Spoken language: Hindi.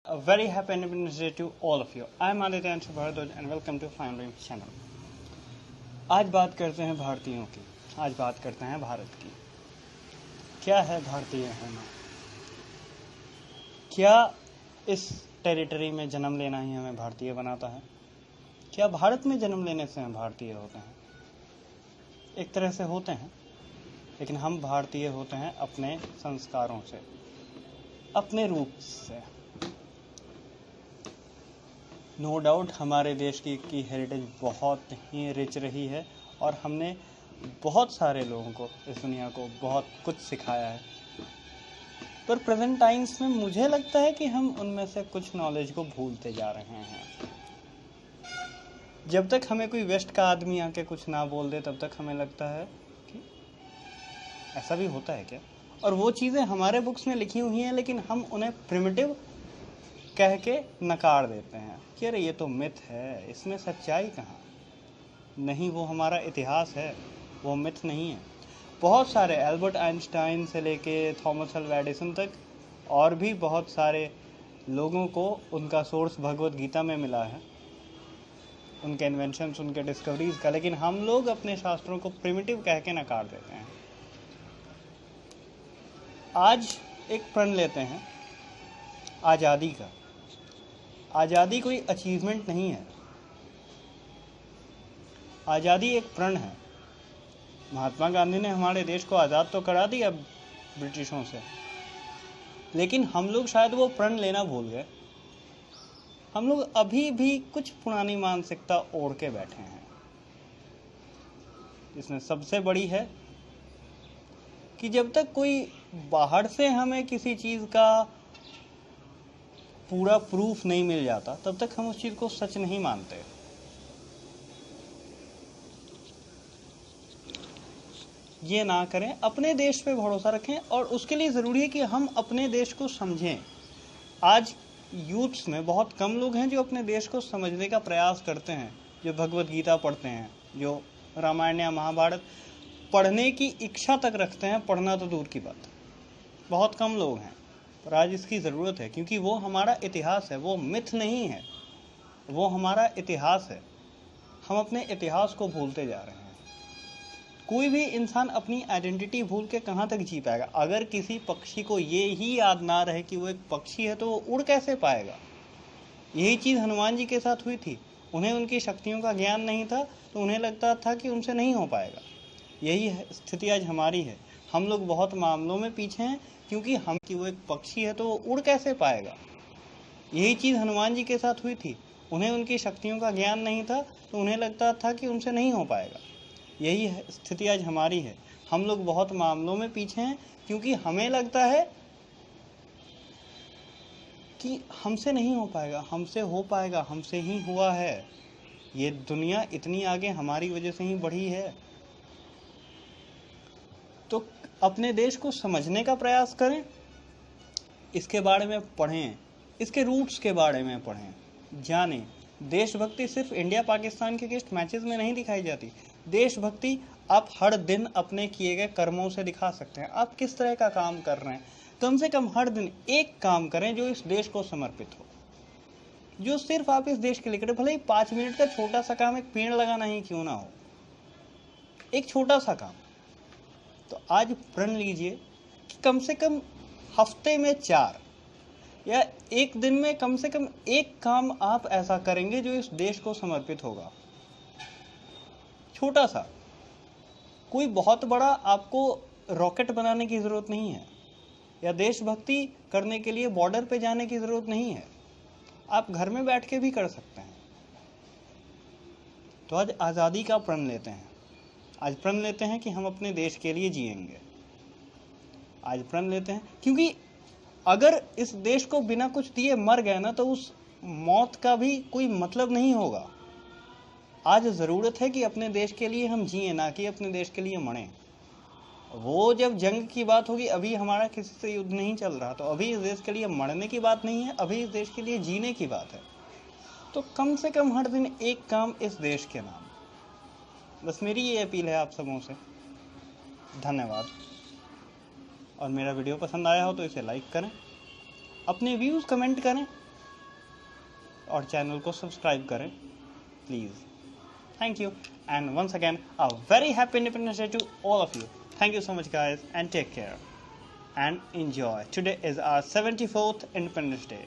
A very happy Independence Day to all of you. I am Aditya Bharadwaj and welcome to Fine Dreams channel. आज बात करते हैं भारतीयों की, आज बात करते हैं भारत की। क्या है भारतीय होना? क्या इस टेरिटरी में जन्म लेना ही हमें भारतीय बनाता है? क्या भारत में जन्म लेने से हम भारतीय होते हैं? एक तरह से होते हैं, लेकिन हम भारतीय होते हैं अपने संस्कारों से, अपने रूप से। नो डाउट हमारे देश की हेरिटेज बहुत ही रिच रही है और हमने बहुत सारे लोगों को, इस दुनिया को बहुत कुछ सिखाया है। पर प्रेजेंट टाइम्स में मुझे लगता है कि हम उनमें से कुछ नॉलेज को भूलते जा रहे हैं। जब तक हमें कोई वेस्ट का आदमी आके कुछ ना बोल दे, तब तक हमें लगता है कि ऐसा भी होता है क्या? और वो चीज़ें हमारे बुक्स में लिखी हुई हैं, लेकिन हम उन्हें प्रिमिटिव कह के नकार देते हैं कि अरे ये तो मिथ है, इसमें सच्चाई कहाँ? नहीं, वो हमारा इतिहास है, वो मिथ नहीं है। बहुत सारे एल्बर्ट आइंस्टाइन से लेके थॉमस अल्वा एडिसन तक और भी बहुत सारे लोगों को उनका सोर्स भगवत गीता में मिला है, उनके इन्वेंशंस, उनके डिस्कवरीज का, लेकिन हम लोग अपने शास्त्रों को प्रिमिटिव कह के नकार देते हैं। आज एक प्रण लेते हैं आज़ादी का। आज़ादी कोई अचीवमेंट नहीं है, आज़ादी एक प्रण है। महात्मा गांधी ने हमारे देश को आज़ाद तो करा दिया ब्रिटिशों से, लेकिन हम लोग शायद वो प्रण लेना भूल गए। हम लोग अभी भी कुछ पुरानी मानसिकता ओढ़ के बैठे हैं, जिसमें सबसे बड़ी है कि जब तक कोई बाहर से हमें किसी चीज़ का पूरा प्रूफ नहीं मिल जाता, तब तक हम उस चीज़ को सच नहीं मानते। ये ना करें, अपने देश पे भरोसा रखें, और उसके लिए ज़रूरी है कि हम अपने देश को समझें। आज यूथ्स में बहुत कम लोग हैं जो अपने देश को समझने का प्रयास करते हैं, जो भगवत गीता पढ़ते हैं, जो रामायण या महाभारत पढ़ने की इच्छा तक रखते हैं। पढ़ना तो दूर की बात, बहुत कम लोग हैं। पर आज इसकी ज़रूरत है, क्योंकि वो हमारा इतिहास है, वो मिथ नहीं है, वो हमारा इतिहास है। हम अपने इतिहास को भूलते जा रहे हैं। कोई भी इंसान अपनी आइडेंटिटी भूल के कहाँ तक जी पाएगा? अगर किसी पक्षी को ये ही याद ना रहे कि वो एक पक्षी है, तो वो उड़ कैसे पाएगा? यही चीज़ हनुमान जी के साथ हुई थी। उन्हें उनकी शक्तियों का ज्ञान नहीं था, तो उन्हें लगता था कि उनसे नहीं हो पाएगा। यही स्थिति आज हमारी है। हम लोग बहुत मामलों में पीछे हैं, क्योंकि वो एक पक्षी है, तो वो उड़ कैसे पाएगा? यही चीज़ हनुमान जी के साथ हुई थी। उन्हें उनकी शक्तियों का ज्ञान नहीं था, तो उन्हें लगता था कि उनसे नहीं हो पाएगा। यही स्थिति आज हमारी है। हम लोग बहुत मामलों में पीछे हैं, क्योंकि हमें लगता है कि हमसे नहीं हो पाएगा, हमसे हो पाएगा, हमसे ही हुआ है। ये दुनिया इतनी आगे हमारी वजह से ही बढ़ी है। तो अपने देश को समझने का प्रयास करें, इसके बारे में पढ़ें, इसके रूट्स के बारे में पढ़ें, जानें। देशभक्ति सिर्फ इंडिया पाकिस्तान के टेस्ट मैचेस में नहीं दिखाई जाती। देशभक्ति आप हर दिन अपने किए गए कर्मों से दिखा सकते हैं। आप किस तरह का काम कर रहे हैं? कम से कम हर दिन एक काम करें जो इस देश को समर्पित हो, जो सिर्फ आप इस देश के लिए करें। भले ही 5 मिनट का छोटा सा काम, एक पेड़ लगाना ही क्यों ना हो, एक छोटा सा काम। तो आज प्रण लीजिए कि कम से कम हफ्ते में 4 या एक दिन में कम से कम एक काम आप ऐसा करेंगे जो इस देश को समर्पित होगा। छोटा सा, कोई बहुत बड़ा आपको रॉकेट बनाने की ज़रूरत नहीं है, या देशभक्ति करने के लिए बॉर्डर पे जाने की ज़रूरत नहीं है। आप घर में बैठ के भी कर सकते हैं। तो आज आज़ादी का प्रण लेते हैं। आज प्रण लेते हैं कि हम अपने देश के लिए जिएंगे। आज प्रण लेते हैं, क्योंकि अगर इस देश को बिना कुछ दिए मर गए ना, तो उस मौत का भी कोई मतलब नहीं होगा। आज ज़रूरत है कि अपने देश के लिए हम जिए, ना कि अपने देश के लिए मरें। वो जब जंग की बात होगी, अभी हमारा किसी से युद्ध नहीं चल रहा, तो अभी इस देश के लिए मरने की बात नहीं है, अभी इस देश के लिए जीने की बात है। तो कम से कम हर दिन एक काम इस देश के नाम। बस मेरी ये अपील है आप सबों से। धन्यवाद। और मेरा वीडियो पसंद आया हो तो इसे लाइक करें, अपने व्यूज़ कमेंट करें, और चैनल को सब्सक्राइब करें please. Thank you, and once again a very happy Independence Day to all of you. Thank you so much guys, and take care and enjoy. Today is our 74th Independence Day.